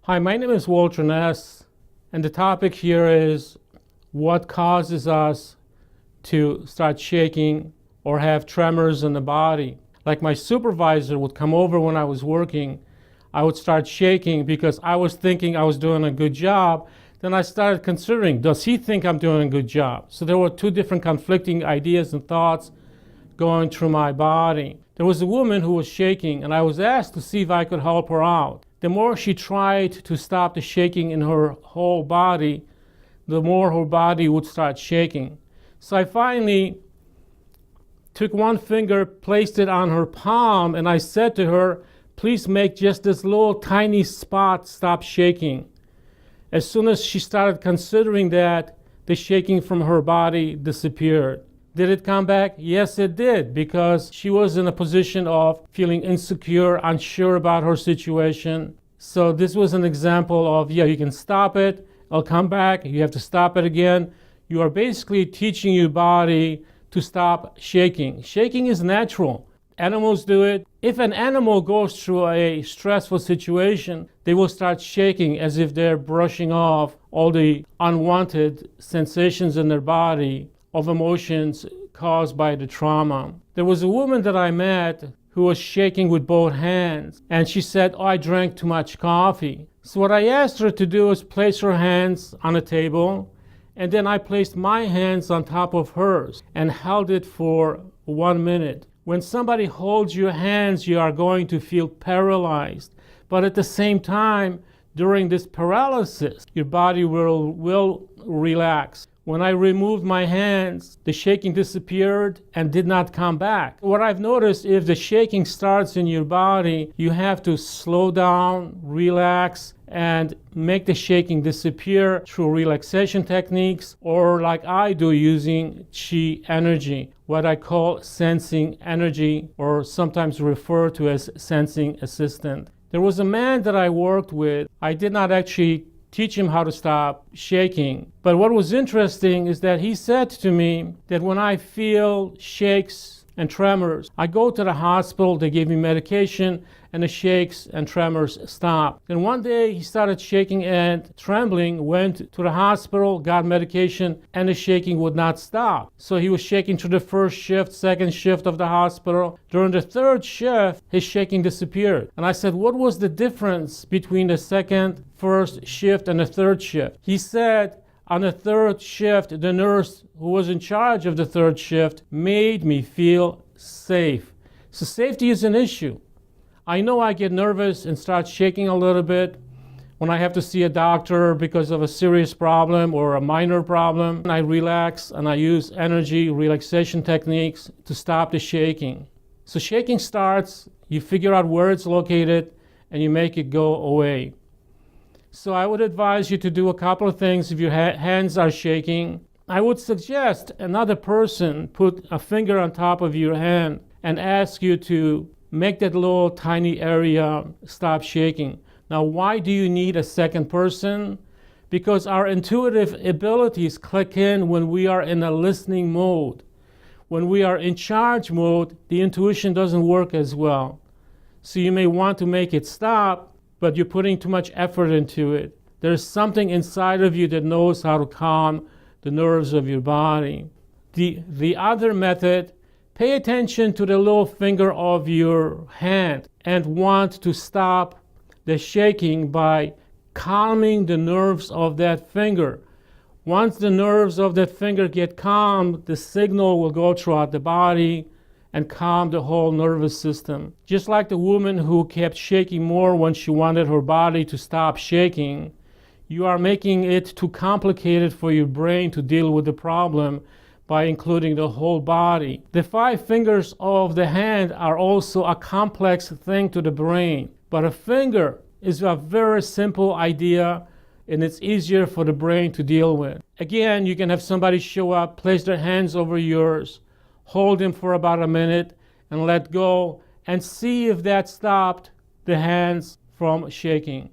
Hi, my name is Walter Ness, and the topic here is what causes us to start shaking or have tremors in the body. Like my supervisor would come over when I was working, I would start shaking because I was thinking I was doing a good job. Then I started considering, does he think I'm doing a good job? So there were two different conflicting ideas and thoughts going through my body. There was a woman who was shaking, and I was asked to see if I could help her out. The more she tried to stop the shaking in her whole body, the more her body would start shaking. So I finally took one finger, placed it on her palm, and I said to her, please make just this little tiny spot stop shaking. As soon as she started considering that, the shaking from her body disappeared. Did it come back? Yes, it did, because she was in a position of feeling insecure, unsure about her situation. So this was an example of, you can stop it, it'll come back, you have to stop it again. You are basically teaching your body to stop shaking. Shaking is natural. Animals do it. If an animal goes through a stressful situation, they will start shaking as if they're brushing off all the unwanted sensations in their body of emotions caused by the trauma. There was a woman that I met who was shaking with both hands, and she said, I drank too much coffee. So what I asked her to do was place her hands on a table, and then I placed my hands on top of hers and held it for 1 minute. When somebody holds your hands, you are going to feel paralyzed, but at the same time, during this paralysis, your body will relax. When I removed my hands, the shaking disappeared and did not come back. What I've noticed, if the shaking starts in your body, you have to slow down, relax, and make the shaking disappear through relaxation techniques, or like I do, using Qi energy, what I call sensing energy, or sometimes referred to as sensing assistant. There was a man that I worked with. I did not actually teach him how to stop shaking. But what was interesting is that he said to me that when I feel shakes and tremors, I go to the hospital, they give me medication, and the shakes and tremors stop. Then one day he started shaking and trembling, went to the hospital, got medication, and the shaking would not stop. So he was shaking through the first shift, second shift of the hospital. During the third shift, his shaking disappeared. And I said, what was the difference between the second, first shift and the third shift? He said, on the third shift, the nurse who was in charge of the third shift made me feel safe. So safety is an issue. I know I get nervous and start shaking a little bit when I have to see a doctor because of a serious problem or a minor problem. And I relax and I use energy relaxation techniques to stop the shaking. So shaking starts, you figure out where it's located, and you make it go away. So I would advise you to do a couple of things if your hands are shaking. I would suggest another person put a finger on top of your hand and ask you to make that little tiny area stop shaking. Now, why do you need a second person? Because our intuitive abilities click in when we are in a listening mode. When we are in charge mode, the intuition doesn't work as well. So you may want to make it stop, but you're putting too much effort into it. There's something inside of you that knows how to calm the nerves of your body. The other method, pay attention to the little finger of your hand and want to stop the shaking by calming the nerves of that finger. Once the nerves of that finger get calmed, the signal will go throughout the body and calm the whole nervous system. Just like the woman who kept shaking more when she wanted her body to stop shaking, you are making it too complicated for your brain to deal with the problem by including the whole body. The 5 fingers of the hand are also a complex thing to the brain, but a finger is a very simple idea, and it's easier for the brain to deal with. Again, you can have somebody show up, place their hands over yours, hold them for about a minute, and let go, and see if that stopped the hands from shaking.